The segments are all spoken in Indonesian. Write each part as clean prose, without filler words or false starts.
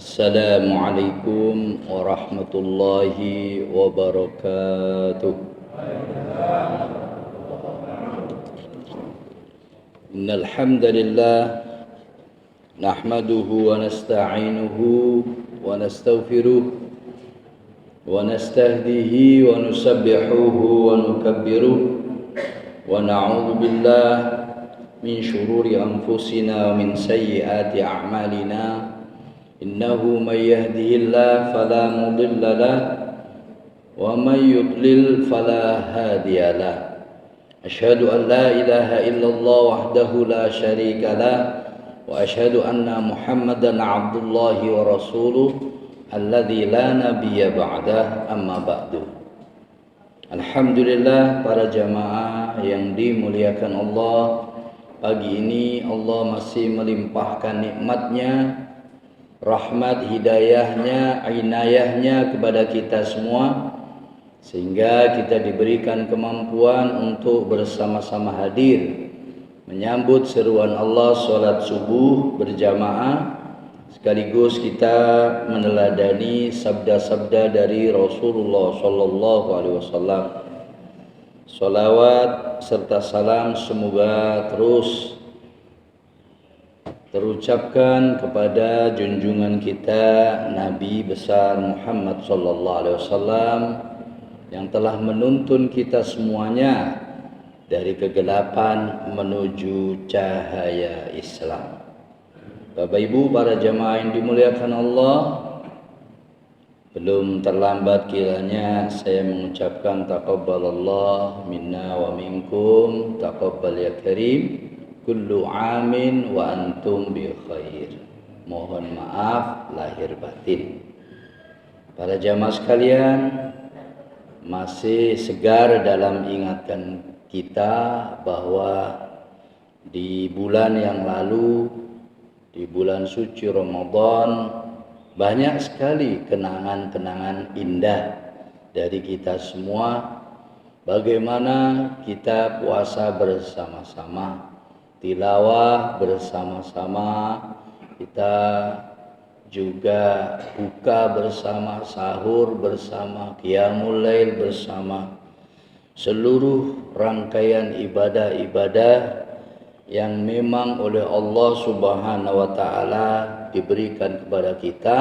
Assalamualaikum warahmatullahi wabarakatuh. Innal hamdalillah nahmaduhu wa nasta'inuhu wa nastaghfiruh wa nastahdihi wa nusabbihuhu wa nukabbiruh wa na'udzu billahi min syururi anfusina wa min sayyiati a'malina. Innahu may yahdihillahu fala mudilla lahu wa may yudlil fala hadiya lahu. Asyhadu an la ilaha illallah wahdahu la syarika lahu wa asyhadu anna Muhammadan abdullahi wa rasuluh alladzi la nabiyya ba'dah, amma ba'du. Alhamdulillah, para jamaah yang dimuliakan Allah, pagi ini Allah masih melimpahkan nikmat-Nya, rahmat, hidayahnya, inayahnya kepada kita semua, sehingga kita diberikan kemampuan untuk bersama-sama hadir menyambut seruan Allah sholat subuh berjamaah, sekaligus kita meneladani sabda-sabda dari Rasulullah Sallallahu Alaihi Wasallam. Salawat serta salam semoga terus terucapkan kepada junjungan kita Nabi besar Muhammad sallallahu alaihi wasallam yang telah menuntun kita semuanya dari kegelapan menuju cahaya Islam. Bapak Ibu, para jamaah yang dimuliakan Allah, belum terlambat kiranya saya mengucapkan taqabbalallah minna wa minkum, taqabbal ya karim, kullu amin wa antum bi khair. Mohon maaf lahir batin. Para jamaah sekalian, masih segar dalam ingatan kita bahwa di bulan yang lalu, di bulan suci Ramadan, banyak sekali kenangan-kenangan indah dari kita semua. Bagaimana kita puasa bersama-sama, tilawah bersama-sama, kita juga buka bersama, sahur bersama, qiyamul lail bersama, seluruh rangkaian ibadah-ibadah yang memang oleh Allah Subhanahu wa taala diberikan kepada kita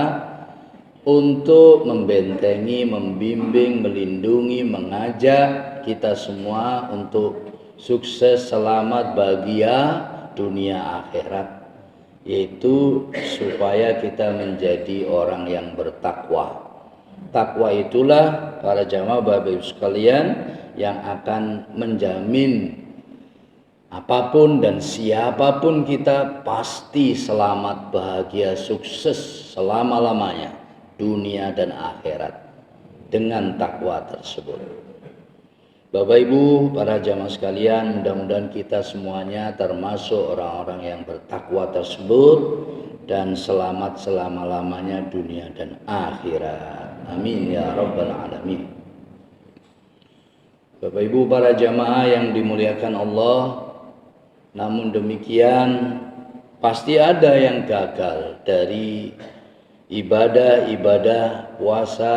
untuk membentengi, membimbing, melindungi, mengajak kita semua untuk sukses, selamat, bahagia dunia akhirat, yaitu supaya kita menjadi orang yang bertakwa. Takwa itulah, para jamaah Bapak Ibu sekalian, yang akan menjamin apapun dan siapapun kita pasti selamat, bahagia, sukses selama-lamanya dunia dan akhirat dengan takwa tersebut. Bapak Ibu, para jamaah sekalian, mudah-mudahan kita semuanya termasuk orang-orang yang bertakwa tersebut dan selamat selama-lamanya dunia dan akhirat. Amin ya rabbal alamin. Bapak Ibu, para jamaah yang dimuliakan Allah, namun demikian pasti ada yang gagal dari ibadah-ibadah puasa,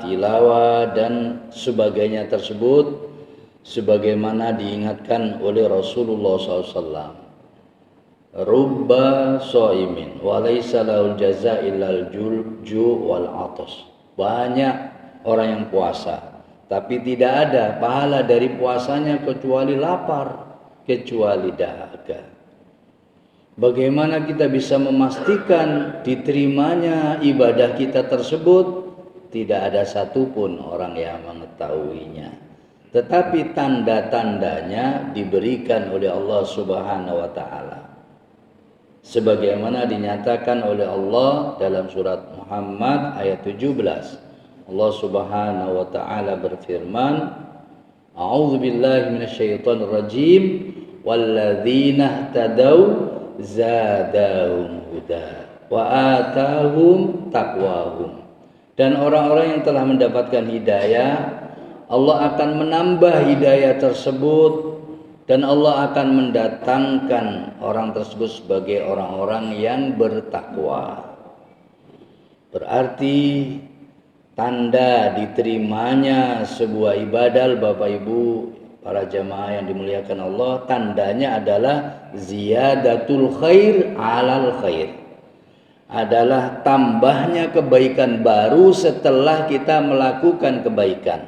tilawah dan sebagainya tersebut, sebagaimana diingatkan oleh Rasulullah SAW. Rubba shaimin wa laysa lahul jazaa illal ju' wal atas. Banyak orang yang puasa, tapi tidak ada pahala dari puasanya kecuali lapar, kecuali dahaga. Bagaimana kita bisa memastikan diterimanya ibadah kita tersebut? Tidak ada satupun orang yang mengetahuinya. Tetapi tanda-tandanya diberikan oleh Allah Subhanahu wa taala. Sebagaimana dinyatakan oleh Allah dalam surat Muhammad ayat 17. Allah Subhanahu wa taala berfirman, A'udzu billahi minasyaitonir rajim, walladzina ihtadaw zadahum huda wa atahum taqwahum. Dan orang-orang yang telah mendapatkan hidayah, Allah akan menambah hidayah tersebut dan Allah akan mendatangkan orang tersebut sebagai orang-orang yang bertakwa. Berarti tanda diterimanya sebuah ibadah, Bapak Ibu para jamaah yang dimuliakan Allah, tandanya adalah ziyadatul khair alal khair, adalah tambahnya kebaikan baru setelah kita melakukan kebaikan,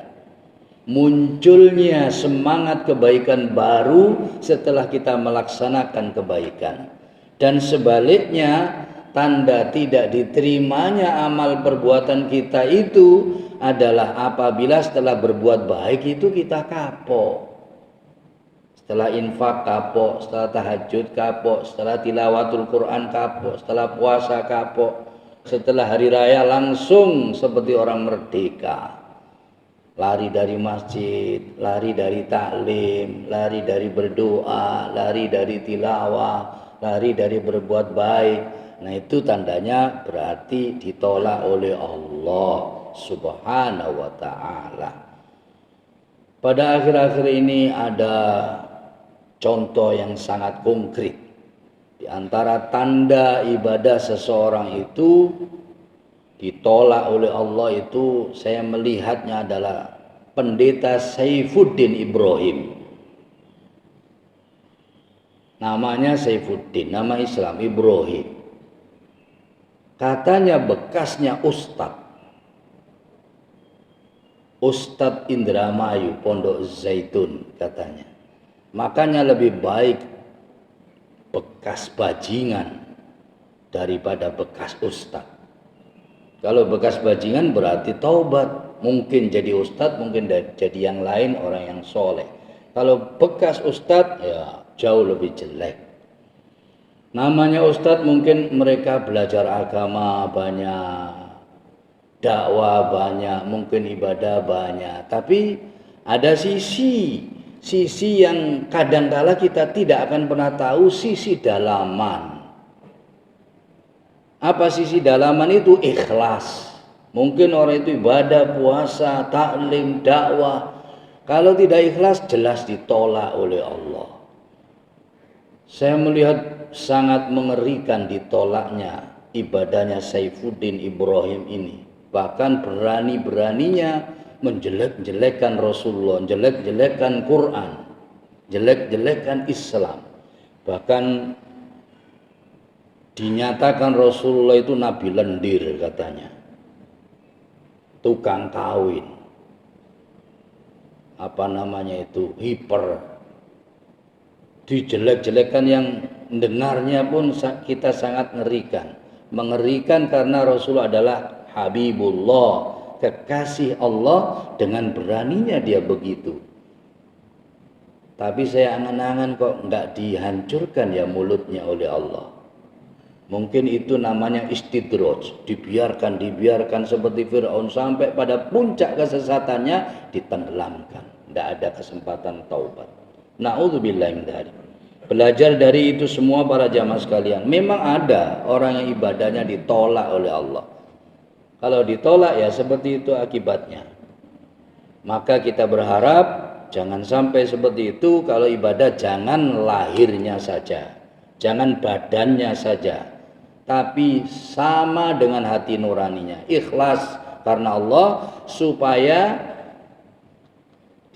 munculnya semangat kebaikan baru setelah kita melaksanakan kebaikan. Dan sebaliknya, tanda tidak diterimanya amal perbuatan kita itu adalah apabila setelah berbuat baik itu kita kapok. Setelah infak kapok, setelah tahajud kapok, setelah tilawatul Quran kapok, setelah puasa kapok, setelah hari raya langsung seperti orang merdeka. Lari dari masjid, lari dari taklim, lari dari berdoa, lari dari tilawah, lari dari berbuat baik. Nah, itu tandanya berarti ditolak oleh Allah Subhanahu wa ta'ala. Pada akhir-akhir ini ada contoh yang sangat konkret. Di antara tanda ibadah seseorang itu ditolak oleh Allah itu, saya melihatnya adalah Pendeta Saifuddin Ibrahim. Namanya Saifuddin, nama Islam Ibrahim. Katanya bekasnya Ustadz Indramayu, Pondok Zaitun katanya. Makanya lebih baik bekas bajingan daripada bekas ustadz. Kalau bekas bajingan berarti taubat, mungkin jadi ustadz, mungkin jadi yang lain, orang yang soleh. Kalau bekas ustadz ya jauh lebih jelek. Namanya ustadz mungkin mereka belajar agama banyak, dakwah banyak, mungkin ibadah banyak, tapi ada sisi yang kadangkala kita tidak akan pernah tahu, sisi dalaman. Apa sisi dalaman itu? Ikhlas. Mungkin orang itu ibadah, puasa, taklim, dakwah, kalau tidak ikhlas jelas ditolak oleh Allah. Saya melihat sangat mengerikan ditolaknya ibadahnya Saifuddin Ibrahim ini. Bahkan berani-beraninya menjelek-jelekkan Rasulullah, jelek-jelekkan Quran, jelek-jelekkan Islam. Bahkan dinyatakan Rasulullah itu nabi lendir katanya, tukang kawin, hiper, dijelek-jelekkan, yang dengarnya pun kita sangat mengerikan karena Rasulullah adalah Habibullah, kekasih Allah, dengan beraninya dia begitu. Tapi saya angan-angan kok nggak dihancurkan ya mulutnya oleh Allah. Mungkin itu namanya istidraj, dibiarkan seperti Fir'aun sampai pada puncak kesesatannya ditenggelamkan, tidak ada kesempatan taubat. Na'udzubillah min dzalik. Belajar dari itu semua para jamaah sekalian. Memang ada orang yang ibadahnya ditolak oleh Allah. Kalau ditolak ya seperti itu akibatnya. Maka kita berharap jangan sampai seperti itu. Kalau ibadah jangan lahirnya saja, jangan badannya saja, tapi sama dengan hati nuraninya, ikhlas karena Allah, supaya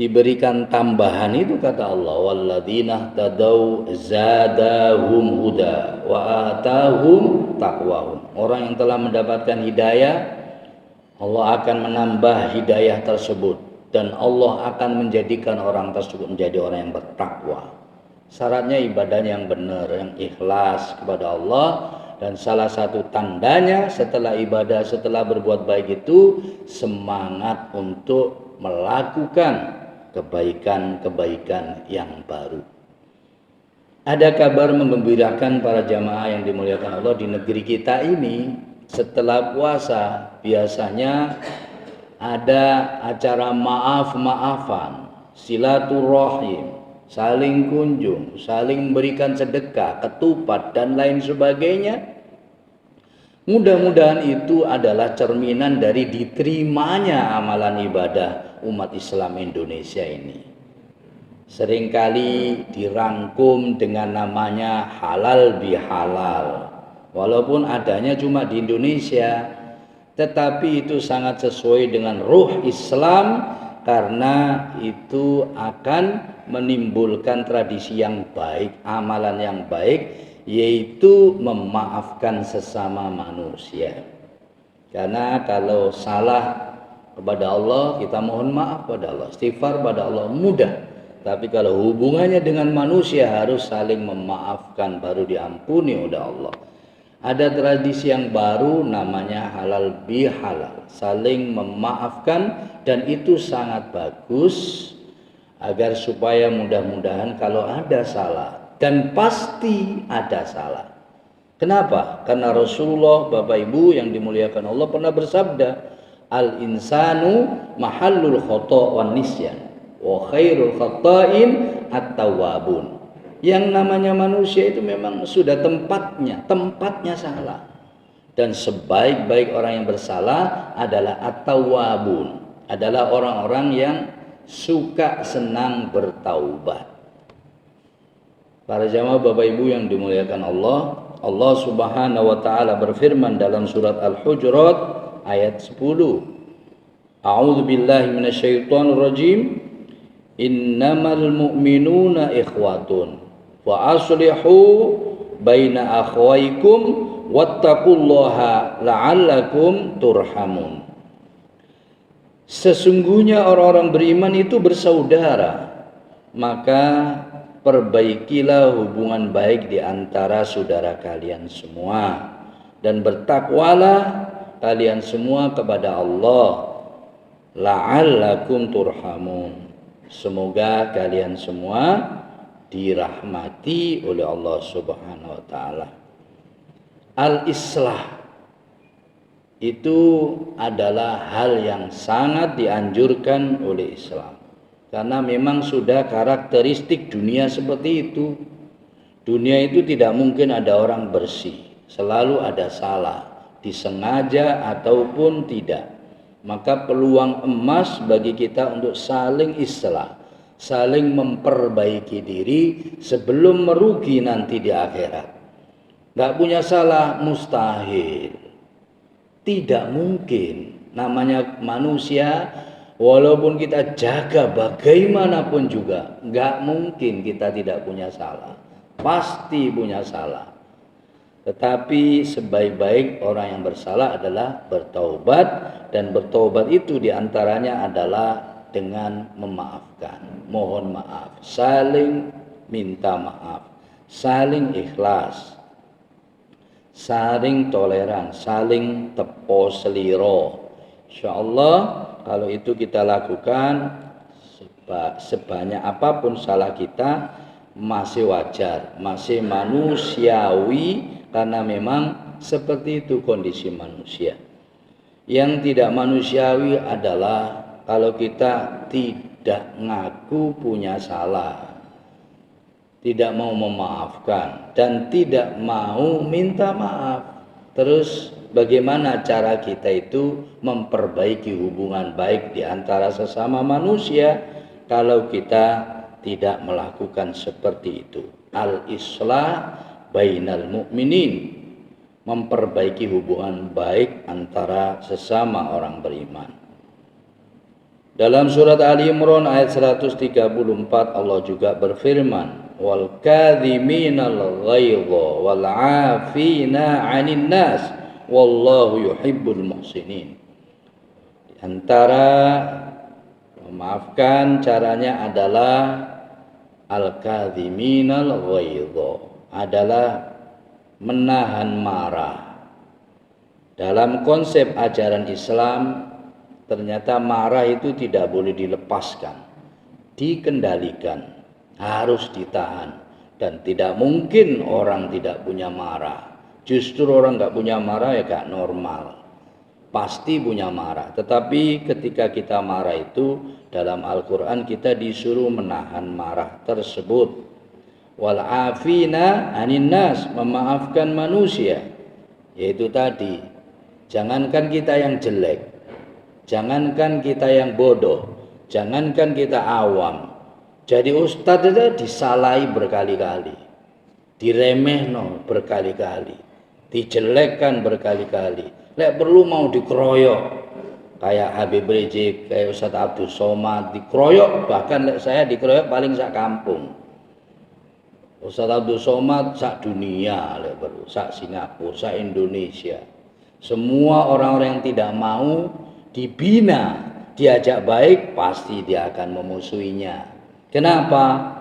diberikan tambahan itu kata Allah, walladzina tadau zadahum huda wa atahum taqwahum. Orang yang telah mendapatkan hidayah, Allah akan menambah hidayah tersebut dan Allah akan menjadikan orang tersebut menjadi orang yang bertakwa. Syaratnya ibadahnya yang benar, yang ikhlas kepada Allah. Dan salah satu tandanya setelah ibadah, setelah berbuat baik itu semangat untuk melakukan kebaikan-kebaikan yang baru. Ada kabar menggembirakan para jamaah yang dimuliakan Allah, di negeri kita ini setelah puasa biasanya ada acara maaf-maafan, silaturahim, saling kunjung, saling memberikan sedekah, ketupat dan lain sebagainya. Mudah-mudahan itu adalah cerminan dari diterimanya amalan ibadah umat Islam Indonesia ini. Seringkali dirangkum dengan namanya halal bihalal. Walaupun adanya cuma di Indonesia, tetapi itu sangat sesuai dengan ruh Islam karena itu akan menimbulkan tradisi yang baik, amalan yang baik, yaitu memaafkan sesama manusia. Karena kalau salah kepada Allah, kita mohon maaf pada Allah, istighfar pada Allah mudah. Tapi kalau hubungannya dengan manusia harus saling memaafkan baru diampuni oleh Allah. Ada tradisi yang baru namanya halal bihalal, saling memaafkan, dan itu sangat bagus agar supaya mudah-mudahan kalau ada salah, dan pasti ada salah. Kenapa? Karena Rasulullah, Bapak Ibu yang dimuliakan Allah, pernah bersabda, al insanu mahallul khata' wan nisyan wa khairul khata'in at-tawwabun. Yang namanya manusia itu memang sudah tempatnya salah. Dan sebaik-baik orang yang bersalah adalah at-tawwabun, adalah orang-orang yang suka senang bertaubat. Para jamaah Bapak Ibu yang dimuliakan Allah, Allah Subhanahu wa taala berfirman dalam surat Al-Hujurat ayat 10. A'udzu billahi minasyaitonir rajim. Innamal mu'minuna ikhwatun wa aslihu baina akhwaykum wattaqullaha la'allakum turhamun. Sesungguhnya orang-orang beriman itu bersaudara, maka perbaikilah hubungan baik di antara saudara kalian semua, dan bertakwalah kalian semua kepada Allah, la'allakum turhamun. Semoga kalian semua dirahmati oleh Allah Subhanahu wa taala. Al-islah itu adalah hal yang sangat dianjurkan oleh Islam. Karena memang sudah karakteristik dunia seperti itu. Dunia itu tidak mungkin ada orang bersih, selalu ada salah, disengaja ataupun tidak. Maka peluang emas bagi kita untuk saling islah, saling memperbaiki diri sebelum merugi nanti di akhirat. Gak punya salah mustahil, tidak mungkin. Namanya manusia, walaupun kita jaga bagaimanapun juga, gak mungkin kita tidak punya salah, pasti punya salah. Tetapi sebaik-baik orang yang bersalah adalah bertaubat, dan bertaubat itu diantaranya adalah dengan memaafkan, mohon maaf, saling minta maaf, saling ikhlas, saling toleran, saling tepo seliro. Insyaallah kalau itu kita lakukan, sebanyak apapun salah kita masih wajar, masih manusiawi, karena memang seperti itu kondisi manusia. Yang tidak manusiawi adalah kalau kita tidak ngaku punya salah, tidak mau memaafkan, dan tidak mau minta maaf. Terus bagaimana cara kita itu memperbaiki hubungan baik di antara sesama manusia kalau kita tidak melakukan seperti itu? Al-islah bainal mu'minin, memperbaiki hubungan baik antara sesama orang beriman. Dalam surat Ali Imran ayat 134 Allah juga berfirman, wal kadhiminal ghaidha wal 'afina 'anil nas wallahu yuhibbul muhsinin. Di antara memaafkan caranya adalah al-kadhiminal ghaidha, adalah menahan marah. Dalam konsep ajaran Islam, ternyata marah itu tidak boleh dilepaskan, dikendalikan, harus ditahan. Dan tidak mungkin orang tidak punya marah. Justru orang nggak punya marah ya gak normal, pasti punya marah. Tetapi ketika kita marah itu, dalam Al-Quran kita disuruh menahan marah tersebut. Wal afina anin nas, memaafkan manusia. Yaitu tadi, jangankan kita yang jelek, jangankan kita yang bodoh, jangankan kita awam, jadi ustadz itu disalahi berkali-kali, diremehno berkali-kali, dijelekkan berkali-kali. Lek perlu mau dikeroyok, kayak Habib Rizik, kayak Ustadz Abdul Somad dikeroyok, bahkan lek saya dikeroyok paling sak kampung. Ustadz Abdul Somad sak dunia, lek perlu sak Singapura, sak Indonesia. Semua orang-orang yang tidak mau dibina, diajak baik, pasti dia akan memusuhinya. Kenapa?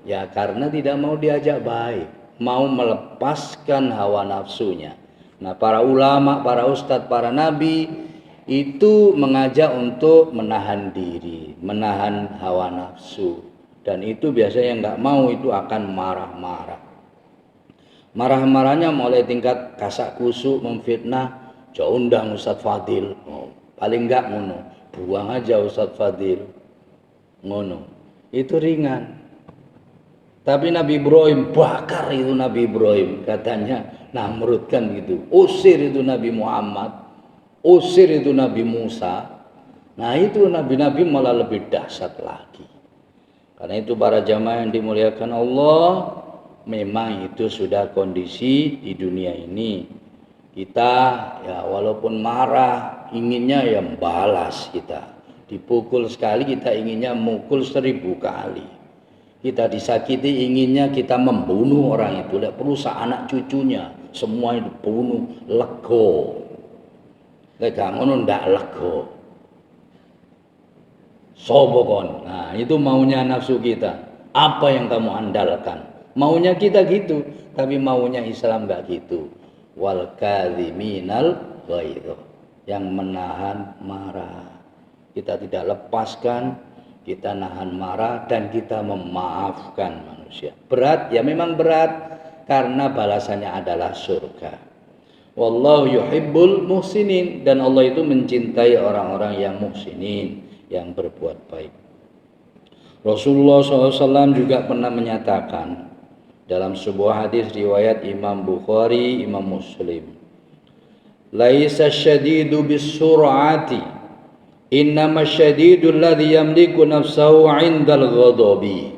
Ya karena tidak mau diajak baik, mau melepaskan hawa nafsunya. Nah, para ulama, para ustadz, para nabi itu mengajak untuk menahan diri, menahan hawa nafsu. Dan itu biasanya nggak mau itu akan marah-marah. Marah-marahnya mulai tingkat kasak kusuk, memfitnah, jauh undang Ustadz Fadil. Oh, paling nggak ngono, buang aja Ustadz Fadil. Ngono, itu ringan. Tapi Nabi Ibrahim, bakar itu Nabi Ibrahim, katanya Namrud kan gitu. Usir itu Nabi Muhammad, usir itu Nabi Musa. Nah itu nabi-nabi malah lebih dahsyat lagi. Karena itu para jamaah yang dimuliakan Allah, memang itu sudah kondisi di dunia ini. Kita ya walaupun marah, inginnya ya balas kita. Dipukul sekali kita inginnya mukul 1000 kali. Kita disakiti inginnya kita membunuh orang itu. Lihat perlu anak cucunya semua dibunuh, lego. Lek ngono ndak lego. Sopo kon. Nah, itu maunya nafsu kita. Apa yang kamu andalkan? Maunya kita gitu, tapi maunya Islam enggak gitu. Wal kadhiminal ghaidh. Yang menahan marah. Kita tidak lepaskan, kita nahan marah dan kita memaafkan manusia. Berat, ya memang berat karena balasannya adalah surga. Wallahu yuhibbul muhsinin, dan Allah itu mencintai orang-orang yang muhsinin, yang berbuat baik. Rasulullah SAW juga pernah menyatakan dalam sebuah hadis riwayat Imam Bukhari, Imam Muslim, laisa syadidu bis-sur'ati, innama syadidul ladzi yamliku nafsahu 'indal ghadabi.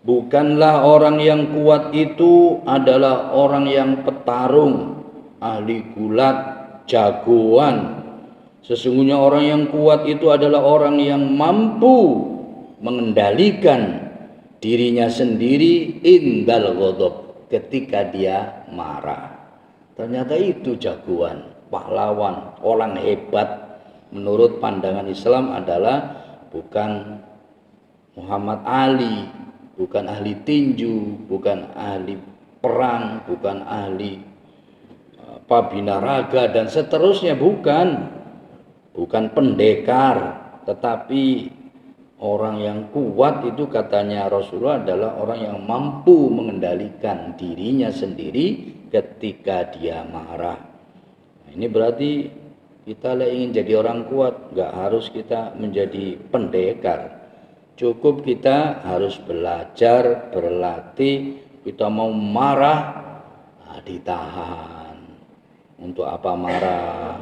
Bukanlah orang yang kuat itu adalah orang yang petarung, ahli gulat, jagoan. Sesungguhnya orang yang kuat itu adalah orang yang mampu mengendalikan dirinya sendiri indal ghadab, ketika dia marah. Ternyata itu jagoan, pahlawan, orang hebat. Menurut pandangan Islam adalah bukan Muhammad Ali, bukan ahli tinju, bukan ahli perang, bukan ahli binaraga dan seterusnya, bukan pendekar, tetapi orang yang kuat itu katanya Rasulullah adalah orang yang mampu mengendalikan dirinya sendiri ketika dia marah. Nah, ini berarti kita ingin jadi orang kuat, nggak harus kita menjadi pendekar. Cukup kita harus belajar, berlatih. Kita mau marah, nah, ditahan. Untuk apa marah?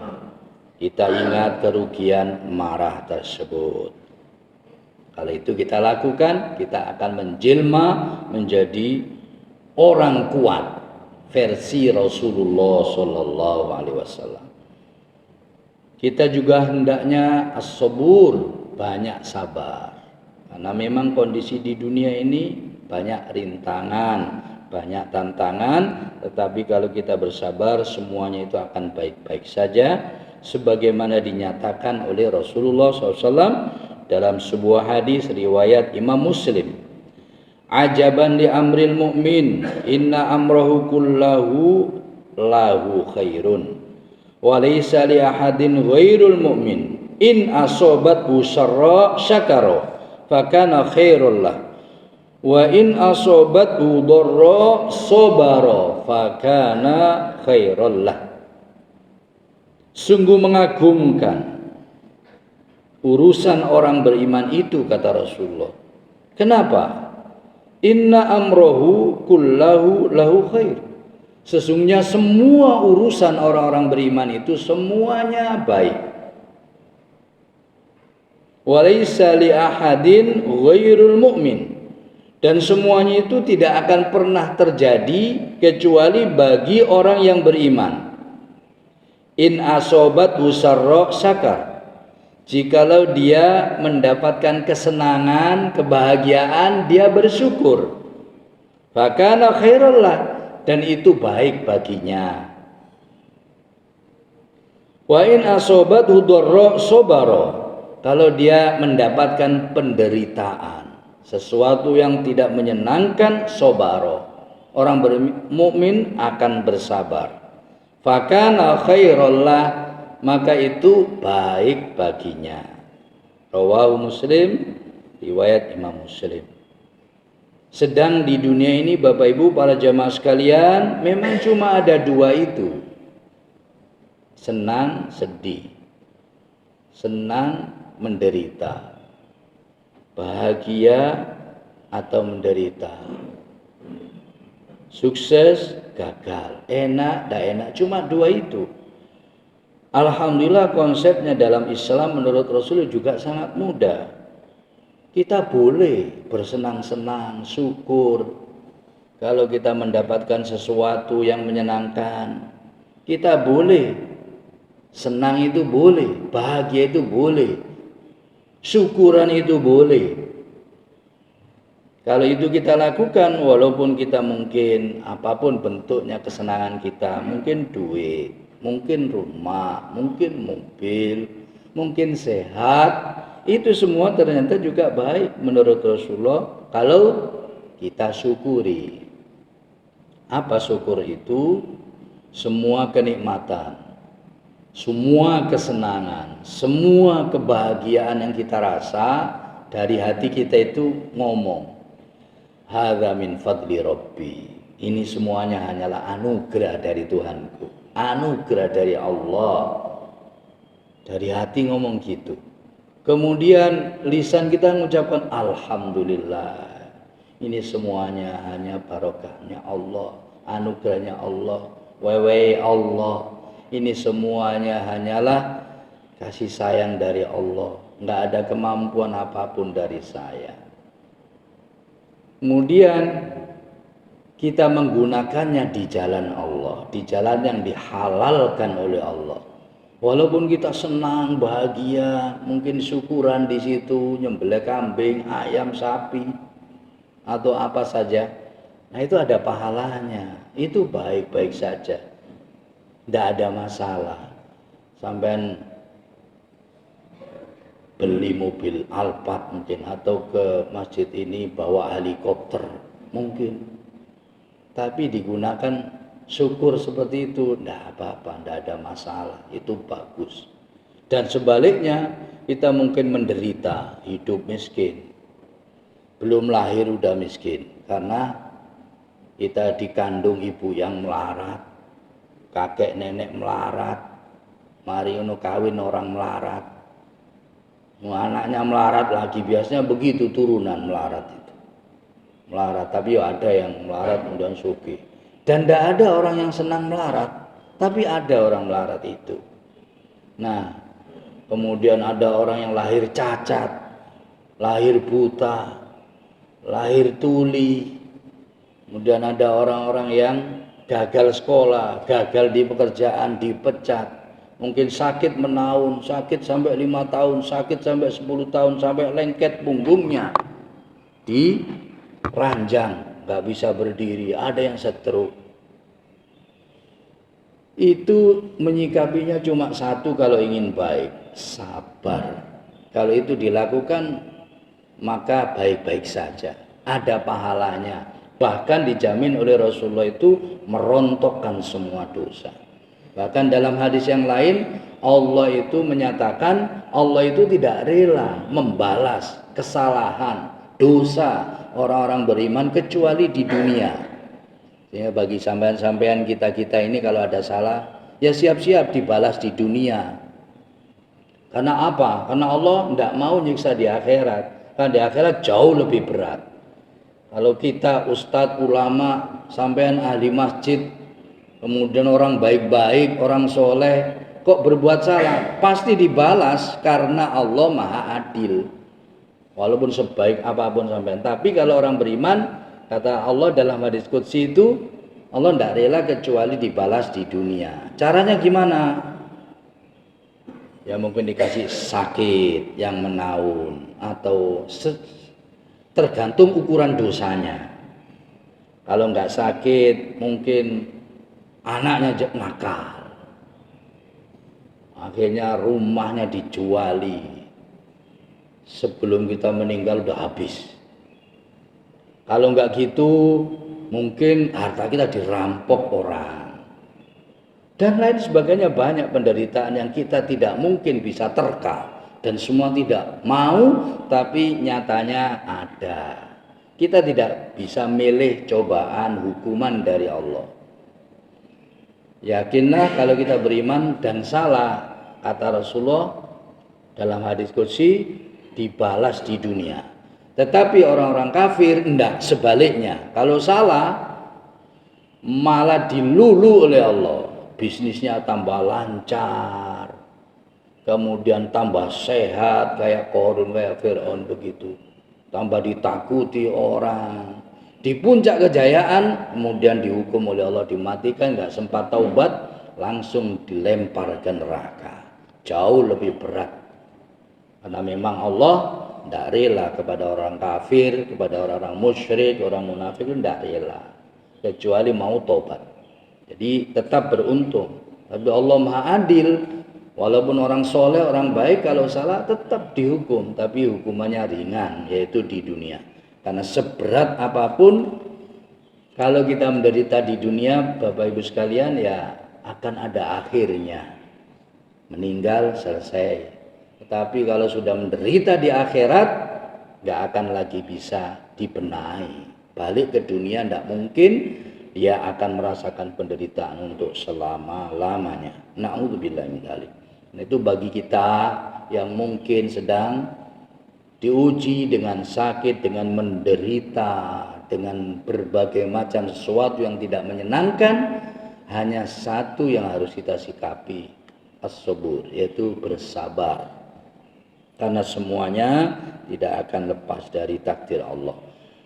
Kita ingat kerugian marah tersebut. Kalau itu kita lakukan, kita akan menjelma menjadi orang kuat versi Rasulullah Sallallahu Alaihi Wasallam. Kita juga hendaknya as-sabur, banyak sabar. Karena memang kondisi di dunia ini banyak rintangan, banyak tantangan, tetapi kalau kita bersabar semuanya itu akan baik-baik saja, sebagaimana dinyatakan oleh Rasulullah SAW dalam sebuah hadis riwayat Imam Muslim. Ajaban li amril mu'min, inna amrahu kullahu lahu khairun, wa laysa li ahadin ghairul mu'min, in asobathu syarra syakara fakana khairul lah, wa in asobathu dharra sabara fakana khairul lah. Sungguh mengagumkan urusan orang beriman itu, kata Rasulullah. Kenapa? Inna amrohu kullahu lahu khair. Sesungguhnya semua urusan orang-orang beriman itu semuanya baik. Walaysa li ahadin ghairul mu'min. Dan semuanya itu tidak akan pernah terjadi kecuali bagi orang yang beriman. In asobat husarro syakar. Jikalau dia mendapatkan kesenangan, kebahagiaan, dia bersyukur. Fakana khairullah, dan itu baik baginya. Wa in asobat hudorro sobaro. Kalau dia mendapatkan penderitaan, sesuatu yang tidak menyenangkan, sobaro. Orang bermukmin akan bersabar. Fakana khairullah, maka itu baik baginya. Rawahu Muslim, riwayat Imam Muslim. Sedang di dunia ini Bapak Ibu para jamaah sekalian, memang cuma ada dua itu. Senang, sedih. Senang, menderita. Bahagia atau menderita. Sukses, gagal. Enak, tidak enak. Cuma dua itu. Alhamdulillah konsepnya dalam Islam menurut Rasul juga sangat mudah. Kita boleh bersenang-senang, syukur. Kalau kita mendapatkan sesuatu yang menyenangkan, kita boleh. Senang itu boleh, bahagia itu boleh. Syukuran itu boleh. Kalau itu kita lakukan, walaupun kita mungkin apapun bentuknya kesenangan kita, mungkin duit, mungkin rumah, mungkin mobil, mungkin sehat, itu semua ternyata juga baik menurut Rasulullah kalau kita syukuri. Apa syukur itu? Semua kenikmatan, semua kesenangan, semua kebahagiaan yang kita rasa dari hati kita itu ngomong, hadza min fadli rabbi. Ini semuanya hanyalah anugerah dari Tuhanku, anugerah dari Allah. Dari hati ngomong gitu. Kemudian lisan kita mengucapkan alhamdulillah. Ini semuanya hanya barokahnya Allah, anugerahnya Allah, wewe Allah. Ini semuanya hanyalah kasih sayang dari Allah. Enggak ada kemampuan apapun dari saya. Kemudian kita menggunakannya di jalan Allah, di jalan yang dihalalkan oleh Allah. Walaupun kita senang, bahagia, mungkin syukuran di situ, nyembelih kambing, ayam, sapi, atau apa saja. Nah itu ada pahalanya, itu baik-baik saja, tidak ada masalah. Sampai beli mobil Alphard mungkin, atau ke masjid ini bawa helikopter mungkin, tapi digunakan syukur seperti itu, tidak apa-apa, tidak ada masalah, itu bagus. Dan sebaliknya, kita mungkin menderita, hidup miskin, belum lahir udah miskin, karena kita dikandung ibu yang melarat, kakek nenek melarat, mari ono kawin orang melarat, anaknya melarat lagi, biasanya begitu turunan melarat itu, melarat. Tapi ada yang melarat kemudian sugih. Dan tidak ada orang yang senang melarat, tapi ada orang melarat itu. Nah, kemudian ada orang yang lahir cacat, lahir buta, lahir tuli. Kemudian ada orang-orang yang gagal sekolah, gagal di pekerjaan, dipecat. Mungkin sakit menaun, sakit sampai 5 tahun, sakit sampai 10 tahun, sampai lengket punggungnya, di ranjang. Gak bisa berdiri, ada yang stroke. Itu menyikapinya cuma satu kalau ingin baik, sabar. Kalau itu dilakukan maka baik-baik saja, ada pahalanya. Bahkan dijamin oleh Rasulullah itu merontokkan semua dosa. Bahkan dalam hadis yang lain Allah itu menyatakan Allah itu tidak rela membalas kesalahan, dosa orang-orang beriman kecuali di dunia. Ya, bagi sampean-sampean kita ini kalau ada salah, ya siap-siap dibalas di dunia. Karena apa? Karena Allah tidak mau nyiksa di akhirat. Karena di akhirat jauh lebih berat. Kalau kita ustadz, ulama, sampean ahli masjid, kemudian orang baik-baik, orang soleh, kok berbuat salah, pasti dibalas karena Allah Maha Adil. Walaupun sebaik apapun sampean. Tapi kalau orang beriman, kata Allah dalam hadis qudsi itu, Allah tidak rela kecuali dibalas di dunia. Caranya gimana? Ya mungkin dikasih sakit yang menaun atau tergantung ukuran dosanya. Kalau nggak sakit mungkin anaknya nakal, akhirnya rumahnya dijuali, sebelum kita meninggal udah habis. Kalau nggak gitu mungkin harta kita dirampok orang dan lain sebagainya. Banyak penderitaan yang kita tidak mungkin bisa terka dan semua tidak mau, tapi nyatanya ada. Kita tidak bisa milih cobaan hukuman dari Allah. Yakinlah kalau kita beriman dan salah, kata Rasulullah dalam hadis qudsi, dibalas di dunia. Tetapi orang-orang kafir enggak, sebaliknya. Kalau salah malah dilulu oleh Allah. Bisnisnya tambah lancar, kemudian tambah sehat kayak Qarun, kayak Fir'aun begitu. Tambah ditakuti orang. Di puncak kejayaan kemudian dihukum oleh Allah, dimatikan, enggak sempat taubat, langsung dilempar ke neraka. Jauh lebih berat. Karena memang Allah tidak rela kepada orang kafir, kepada orang-orang musyrik, orang munafik, tidak rela kecuali mau tobat. Jadi tetap beruntung. Tapi Allah Maha Adil. Walaupun orang soleh, orang baik, kalau salah tetap dihukum, tapi hukumannya ringan, yaitu di dunia. Karena seberat apapun, kalau kita menderita di dunia, Bapak Ibu sekalian, ya akan ada akhirnya. Meninggal, selesai. Tetapi kalau sudah menderita di akhirat, nggak akan lagi bisa dibenahi. Balik ke dunia tidak mungkin, dia akan merasakan penderitaan untuk selama-lamanya. Na'udzubillah min dzalik. Nah, itu bagi kita yang mungkin sedang diuji dengan sakit, dengan menderita, dengan berbagai macam sesuatu yang tidak menyenangkan, hanya satu yang harus kita sikapi, as-sabur, yaitu bersabar. Karena semuanya tidak akan lepas dari takdir Allah.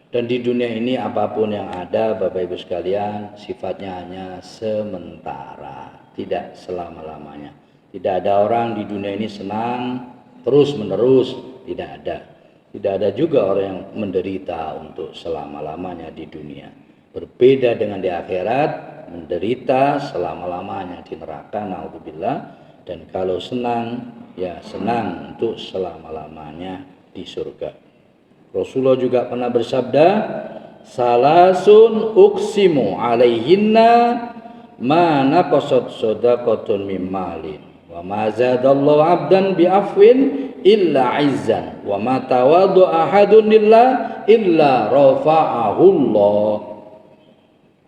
Dan di dunia ini apapun yang ada, Bapak Ibu sekalian, sifatnya hanya sementara, tidak selama-lamanya. Tidak ada orang di dunia ini senang terus menerus, tidak ada. Tidak ada juga orang yang menderita untuk selama-lamanya di dunia. Berbeda dengan di akhirat, menderita selama-lamanya di neraka, naudzubillah. Dan kalau senang, ya senang untuk selama-lamanya di surga. Rasulullah juga pernah bersabda, salasun uqsimu alaihinna ma naqasat shadaqatun min malin wa ma zadallahu 'abdan bi'afwin illa 'izzan wa ma tawadu ahadun lillah illa rafa'ahullah.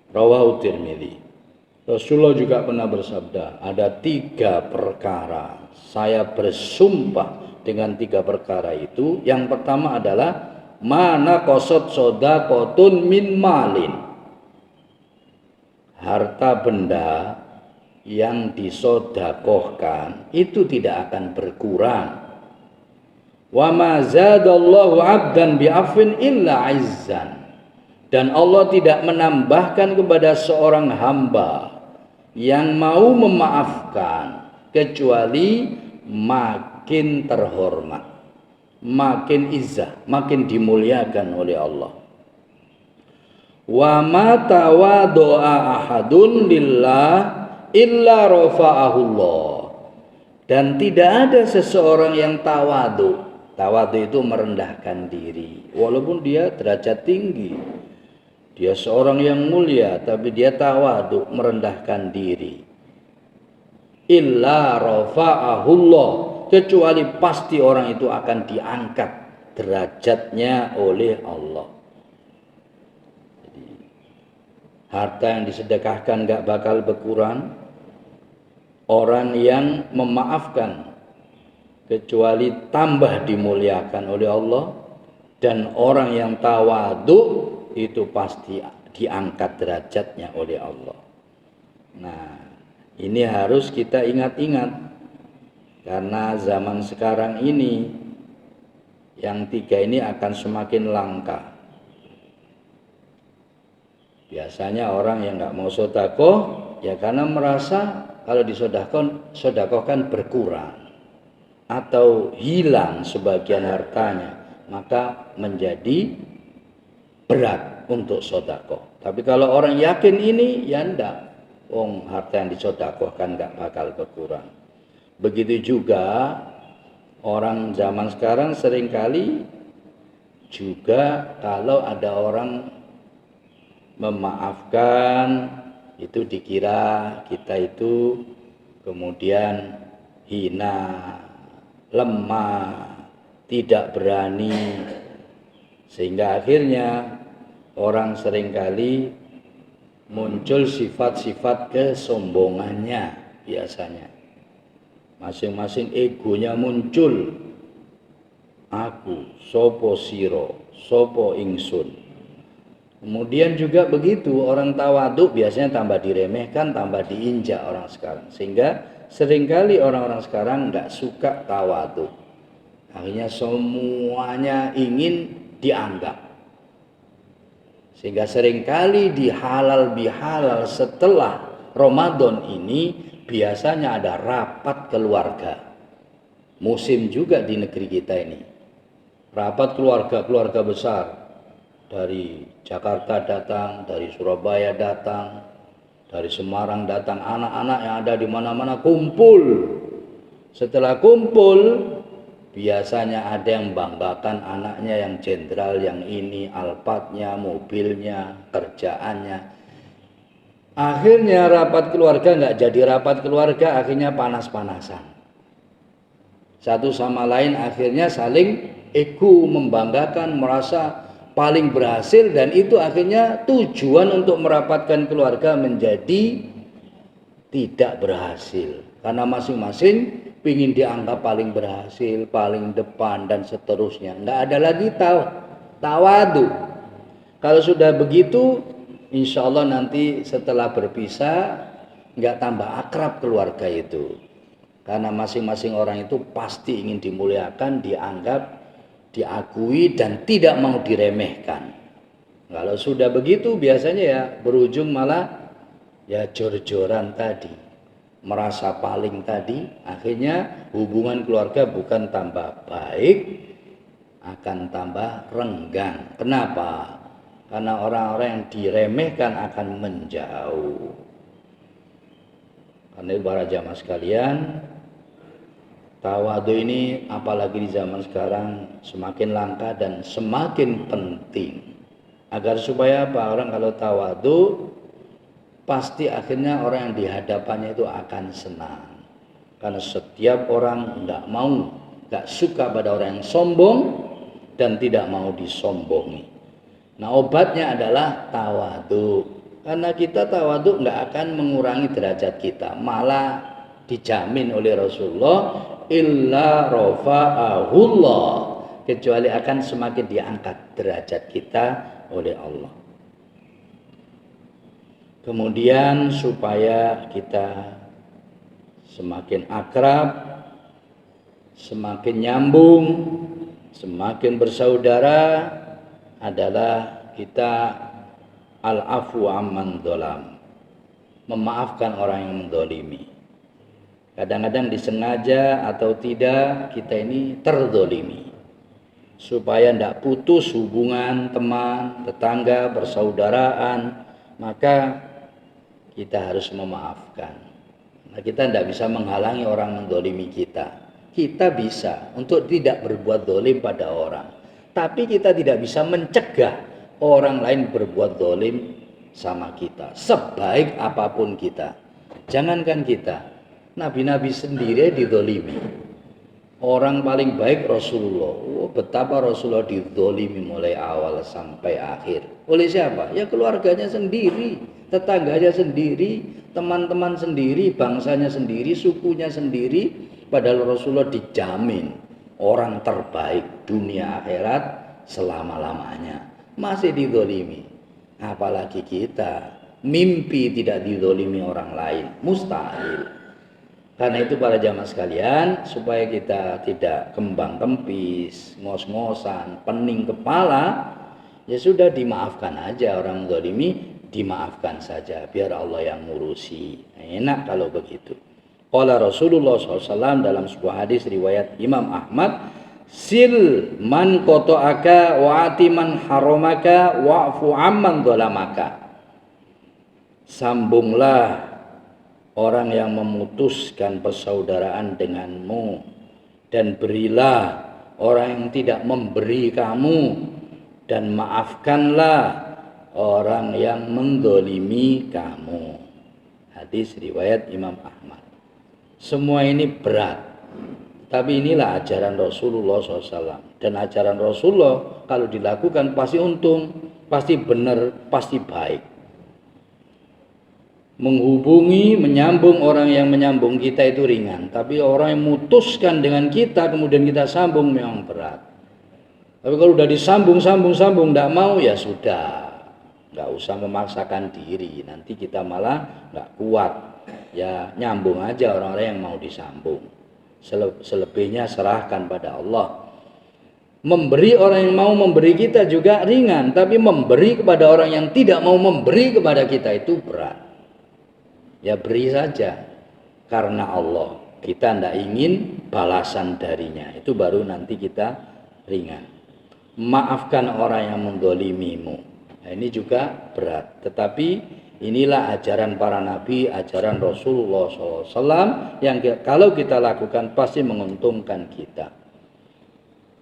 Rawahu Tirmidzi. Rasulullah juga pernah bersabda, ada 3 perkara, saya bersumpah dengan 3 perkara itu. Yang pertama adalah mana qasat shadaqatun min malin, harta benda yang disodakohkan itu tidak akan berkurang. Wa ma zadallahu 'abdan bi'afwin illa 'izzan, dan Allah tidak menambahkan kepada seorang hamba yang mau memaafkan kecuali makin terhormat, makin izzah, makin dimuliakan oleh Allah. Wa ma tawaddu'a ahadun lillah illa rafa'ahullah, dan tidak ada seseorang yang tawadu. Tawadu itu merendahkan diri, walaupun dia derajat tinggi, dia seorang yang mulia, tapi dia tawadu, merendahkan diri. Illa rafa'ahullah, kecuali pasti orang itu akan diangkat derajatnya oleh Allah. Jadi, harta yang disedekahkan gak bakal berkurang. Orang yang memaafkan kecuali tambah dimuliakan oleh Allah. Dan orang yang tawadu itu pasti diangkat derajatnya oleh Allah. Nah, ini harus kita ingat-ingat, karena zaman sekarang ini yang 3 ini akan semakin langka. Biasanya orang yang nggak mau sedekah ya karena merasa kalau disedekahkan berkurang. atau hilang sebagian hartanya, maka menjadi berat untuk sedekah. Tapi kalau orang yakin ini, ya ndak. Harta yang disedekahkan nggak bakal berkurang. Begitu juga orang zaman sekarang seringkali juga kalau ada orang memaafkan, itu dikira kita itu kemudian hina, lemah, tidak berani, sehingga akhirnya orang seringkali muncul sifat-sifat kesombongannya. Biasanya masing-masing egonya muncul, aku, sopo siro, sopo ingsun. Kemudian juga begitu, orang tawadhu biasanya tambah diremehkan, tambah diinjak orang sekarang. Sehingga seringkali orang-orang sekarang nggak suka tawadhu. Akhirnya semuanya ingin dianggap. Sehingga seringkali di halal bihalal setelah Ramadan ini biasanya ada rapat keluarga. Musim juga di negeri kita ini. Rapat keluarga besar. Dari Jakarta datang, dari Surabaya datang, dari Semarang datang, anak-anak yang ada di mana-mana kumpul. Setelah kumpul, biasanya ada yang banggakan anaknya yang jenderal, yang ini, alphardnya, mobilnya, kerjaannya. Akhirnya rapat keluarga nggak jadi rapat keluarga, akhirnya panas-panasan. Satu sama lain akhirnya saling ego, membanggakan, merasa paling berhasil, dan itu akhirnya tujuan untuk merapatkan keluarga menjadi tidak berhasil. Karena masing-masing ingin dianggap paling berhasil, paling depan, dan seterusnya. Nggak ada lagi tawadhu. Kalau sudah begitu, insya Allah nanti setelah berpisah, nggak tambah akrab keluarga itu. Karena masing-masing orang itu pasti ingin dimuliakan, dianggap, diakui, dan tidak mau diremehkan. Kalau sudah begitu biasanya ya berujung malah ya jor-joran tadi, merasa paling tadi. Akhirnya hubungan keluarga bukan tambah baik, akan tambah renggang. Kenapa? Karena orang-orang yang diremehkan akan menjauh. Karena para jamaah sekalian, tawadhu ini apalagi di zaman sekarang semakin langka dan semakin penting. Agar supaya apa? Orang kalau tawadhu pasti akhirnya orang yang dihadapannya itu akan senang. Karena setiap orang nggak suka pada orang yang sombong dan tidak mau disombongi. Nah, obatnya adalah tawadhu. Karena kita tawadhu nggak akan mengurangi derajat kita, malah dijamin oleh Rasulullah, illa rafa'ahullah, kecuali akan semakin diangkat derajat kita oleh Allah. Kemudian supaya kita semakin akrab, semakin nyambung, semakin bersaudara, adalah kita al-afu amman dolam, memaafkan orang yang mendolimi. Kadang-kadang disengaja atau tidak kita ini terdolimi. Supaya tidak putus hubungan teman, tetangga, persaudaraan, maka kita harus memaafkan. Nah, kita tidak bisa menghalangi orang mendolimi kita. Kita bisa untuk tidak berbuat dolim pada orang. Tapi kita tidak bisa mencegah orang lain berbuat dolim sama kita. Sebaik apapun kita. Jangankan kita. Nabi-nabi sendiri didolimi. Orang paling baik Rasulullah. Betapa Rasulullah didolimi mulai awal sampai akhir. Oleh siapa? Ya keluarganya sendiri, tetangganya sendiri, teman-teman sendiri, bangsanya sendiri, sukunya sendiri. Padahal Rasulullah dijamin orang terbaik dunia akhirat selama-lamanya. Masih didolimi. Apalagi kita. Mimpi tidak didolimi orang lain. Mustahil. Karena itu para jamaah sekalian, supaya kita tidak kembang kempis, ngos-ngosan, pening kepala, ya sudah dimaafkan aja orang zalimi, dimaafkan saja biar Allah yang ngurusi. Enak kalau begitu. Qala Rasulullah SAW dalam sebuah hadis riwayat Imam Ahmad, sil man qata'aka wa'ati man haramaka wa'fu amman dhalamaka. Sambunglah orang yang memutuskan persaudaraan denganmu, dan berilah orang yang tidak memberi kamu, dan maafkanlah orang yang mendolimi kamu. Hadis riwayat Imam Ahmad. Semua ini berat, tapi inilah ajaran Rasulullah SAW. Dan ajaran Rasulullah kalau dilakukan pasti untung, pasti benar, pasti baik. Menghubungi, menyambung orang yang menyambung kita itu ringan, tapi orang yang memutuskan dengan kita kemudian kita sambung memang berat. Tapi kalau udah disambung tidak mau, ya sudah, nggak usah memaksakan diri, nanti kita malah nggak kuat. Ya nyambung aja orang-orang yang mau disambung, selebihnya serahkan pada Allah. Memberi orang yang mau memberi kita juga ringan, tapi memberi kepada orang yang tidak mau memberi kepada kita itu berat. Ya beri saja karena Allah, kita tidak ingin balasan darinya, itu baru nanti kita ringan. Maafkan orang yang mendolimimu, nah, ini juga berat, tetapi inilah ajaran para nabi, ajaran Rasulullah SAW yang kalau kita lakukan pasti menguntungkan kita.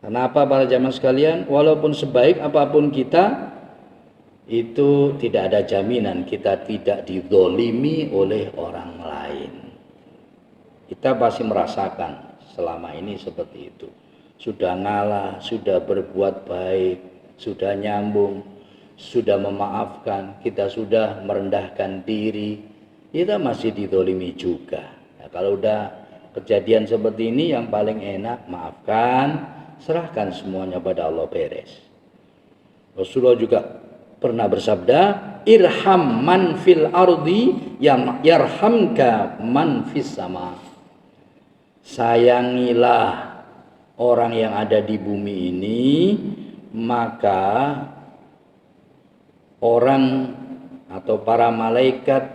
Kenapa para jamaah sekalian? Walaupun sebaik apapun kita, itu tidak ada jaminan kita tidak dizolimi oleh orang lain. Kita pasti merasakan selama ini seperti itu. Sudah ngalah, sudah berbuat baik, sudah nyambung, sudah memaafkan, kita sudah merendahkan diri, kita masih dizolimi juga. Nah, kalau udah kejadian seperti ini, yang paling enak maafkan, serahkan semuanya pada Allah, beres. Rasulullah juga pernah bersabda, irham man fil ardi yarhamka man fis sama. Sayangilah orang yang ada di bumi ini, maka orang atau para malaikat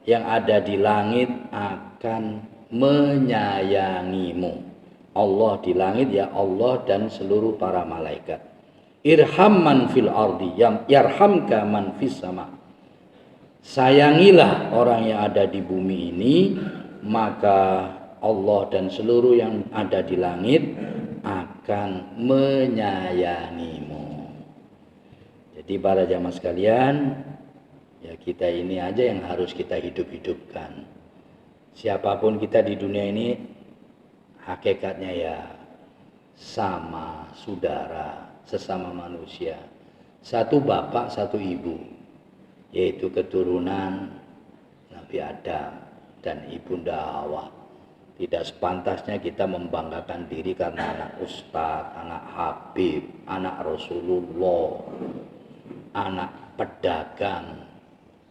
yang ada di langit akan menyayangimu. Allah di langit, ya Allah dan seluruh para malaikat. Irham man fil ardi yarhamka man fis sama. Sayangilah orang yang ada di bumi ini, maka Allah dan seluruh yang ada di langit akan menyayangimu. Jadi para jamaah sekalian, ya kita ini aja yang harus kita hidup-hidupkan. Siapapun kita di dunia ini, hakikatnya ya sama saudara, sesama manusia. Satu bapak, satu ibu, yaitu keturunan Nabi Adam dan Ibunda Hawa. Tidak sepantasnya kita membanggakan diri karena anak ustadz, anak habib, anak Rasulullah, anak pedagang,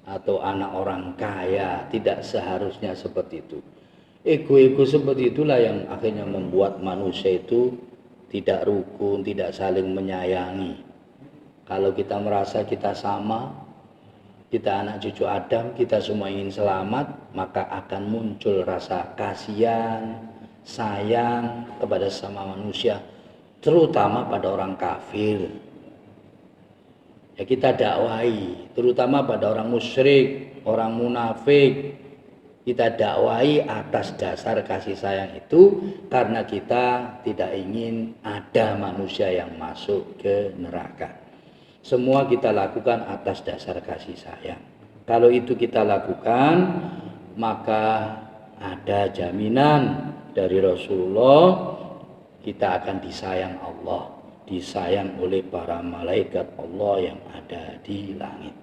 atau anak orang kaya. Tidak seharusnya seperti itu. Ego-ego seperti itulah yang akhirnya membuat manusia itu tidak rukun, tidak saling menyayangi. Kalau kita merasa kita sama, kita anak cucu Adam, kita semua ingin selamat, maka akan muncul rasa kasihan, sayang kepada sesama manusia, terutama pada orang kafir. Ya kita dakwai, terutama pada orang musyrik, orang munafik. Kita dakwai atas dasar kasih sayang itu, karena kita tidak ingin ada manusia yang masuk ke neraka. Semua kita lakukan atas dasar kasih sayang. Kalau itu kita lakukan, maka ada jaminan dari Rasulullah, kita akan disayang Allah, disayang oleh para malaikat Allah yang ada di langit.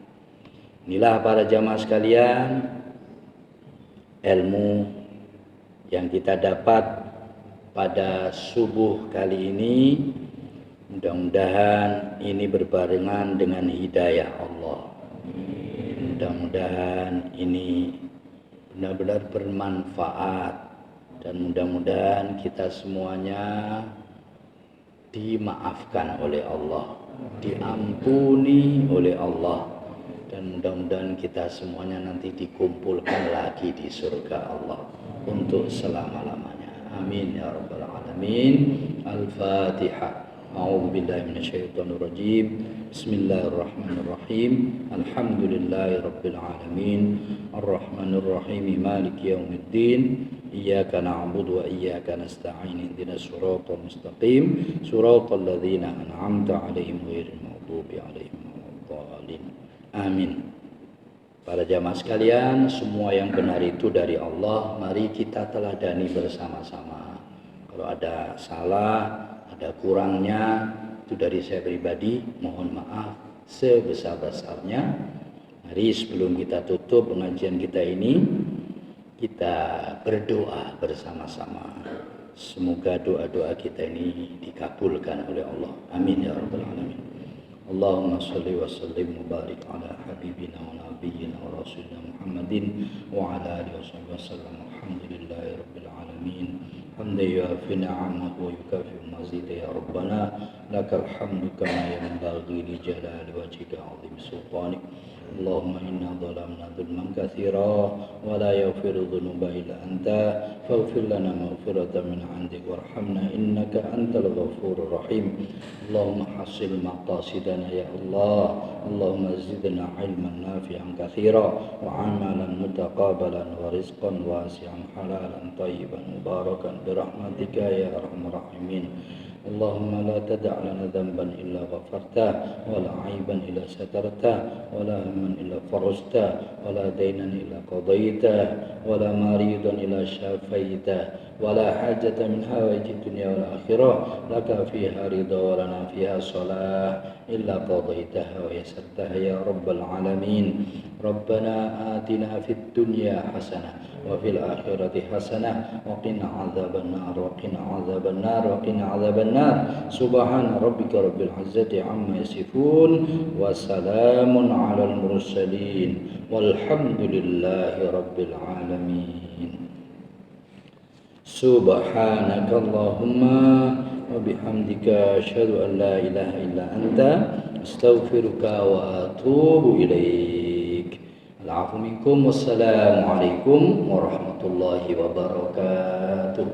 Inilah para jamaah sekalian, ilmu yang kita dapat pada subuh kali ini. Mudah-mudahan ini berbarengan dengan hidayah Allah. Mudah-mudahan ini benar-benar bermanfaat, dan mudah-mudahan kita semuanya dimaafkan oleh Allah, diampuni oleh Allah, dan mudah-mudahan kita semuanya nanti dikumpulkan lagi di surga Allah untuk selama-lamanya. Amin ya rabbal alamin. Al-Fatihah. A'udzu billahi minasyaitonir rajim. Bismillahirrahmanirrahim. Alhamdulillahi rabbil alamin. Arrahmanir rahim. Maliki yaumiddin. Iyyaka na'budu wa iyyaka nasta'in. Ihdinas siratal mustaqim. Siratal ladzina an'amta 'alaihim ghairil maghdubi 'alaihim waladdallin. Amin. Para jamaah sekalian, semua yang benar itu dari Allah. Mari kita teladani bersama-sama. Kalau ada salah, ada kurangnya, itu dari saya pribadi, mohon maaf sebesar-besarnya. Mari sebelum kita tutup pengajian kita ini, kita berdoa bersama-sama. Semoga doa-doa kita ini dikabulkan oleh Allah. Amin ya rabbal alamin. Allahumma salli wa sallim mubarak ala habibina wa nabiyyina wa rasulina Muhammadin wa ala alihi wa sahbihi wasallam. Alhamdulillahi rabbil alamin. Hamdan yuafi ni'amahu wa yukafi mazida ya rabbana. Lakal hamdu kama yanbaghi li jalali wajhika 'azimi sultanik. Allahumma inna dhalamna dhulman katsira wa la yaghfiru dhunuba illa anta faghfir lana maghfiratan min 'indik warhamna innaka antal ghafurur rahim. Allahumma hassil maqasidana ya Allah. Allahumma zidna 'ilman nafi'an katsira wa 'amalan mutaqabbalan wa rizqan wasi'an halalan thayyiban mubarakan bi rahmatika ya arhamar rahimin. Allahumma la tada' lana dhanban illa ghafartah wa la 'aiban illa satartah wa la hamman illa farajtah wa la daynan illa qadaitah wa la maridan illa syafaitah wa la hajatan min hawaijid dunya wal akhirah laka fiha ridha wa lana fiha salah illa qadaitaha wa yassartaha ya rabbal alamin. Rabbana atina fid dunya hasanah wa fil akhirati hasanah wa qina adzabannar wa qina adzabannar wa qina adzabannar. Subhana rabbika rabbil izzati amma yasifun wa salamun alal mursalin walhamdulillahi rabbil alamin. Subhanakallahumma wa bihamdika asyhadu an la ilaha illa anta astaghfiruka wa atubu ilaik. Al-'afwu minkum. Wassalamu alaikum warahmatullahi wabarakatuh.